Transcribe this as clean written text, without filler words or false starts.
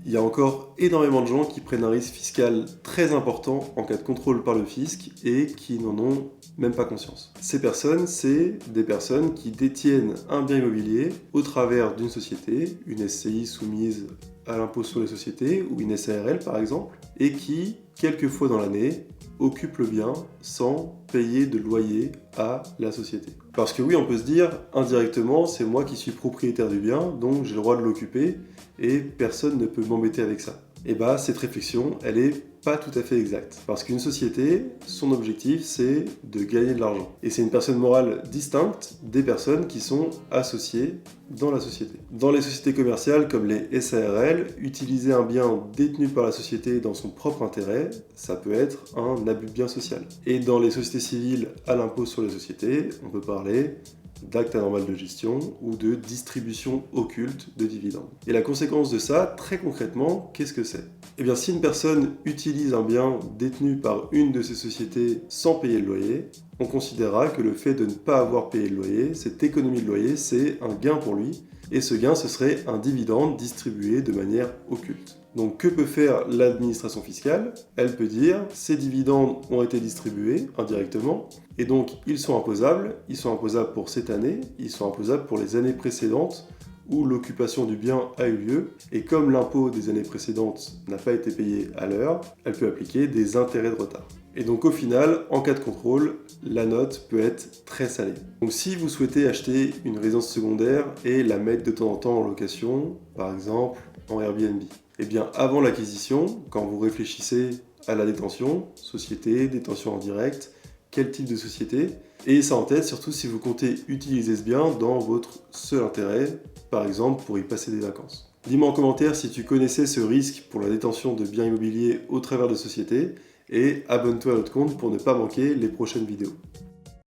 Il y a encore énormément de gens qui prennent un risque fiscal très important en cas de contrôle par le fisc et qui n'en ont même pas conscience. Ces personnes, c'est des personnes qui détiennent un bien immobilier au travers d'une société, une SCI soumise à l'impôt sur les sociétés ou une SARL par exemple, et qui, quelques fois dans l'année, occupent le bien sans payer de loyer à la société. Parce que oui, on peut se dire, indirectement, c'est moi qui suis propriétaire du bien, donc j'ai le droit de l'occuper, et personne ne peut m'embêter avec ça. Et bah, cette réflexion, elle est pas tout à fait exacte. Parce qu'une société, son objectif, c'est de gagner de l'argent. Et c'est une personne morale distincte des personnes qui sont associées dans la société. Dans les sociétés commerciales comme les SARL, utiliser un bien détenu par la société dans son propre intérêt, ça peut être un abus de bien social. Et dans les sociétés civiles à l'impôt sur les sociétés, on peut parler d'acte anormal de gestion ou de distribution occulte de dividendes. Et la conséquence de ça, très concrètement, qu'est-ce que c'est ? Eh bien, si une personne utilise un bien détenu par une de ces sociétés sans payer le loyer, on considérera que le fait de ne pas avoir payé le loyer, cette économie de loyer, c'est un gain pour lui, et ce gain, ce serait un dividende distribué de manière occulte. Donc que peut faire l'administration fiscale ? Elle peut dire ces dividendes ont été distribués indirectement et donc ils sont imposables pour cette année, ils sont imposables pour les années précédentes où l'occupation du bien a eu lieu et comme l'impôt des années précédentes n'a pas été payé à l'heure, elle peut appliquer des intérêts de retard. Et donc au final, en cas de contrôle, la note peut être très salée. Donc si vous souhaitez acheter une résidence secondaire et la mettre de temps en temps en location, par exemple en Airbnb, eh bien avant l'acquisition, quand vous réfléchissez à la détention, société, détention en direct, quel type de société, et ça en tête surtout si vous comptez utiliser ce bien dans votre seul intérêt, par exemple pour y passer des vacances. Dis-moi en commentaire si tu connaissais ce risque pour la détention de biens immobiliers au travers de sociétés, et abonne-toi à notre compte pour ne pas manquer les prochaines vidéos.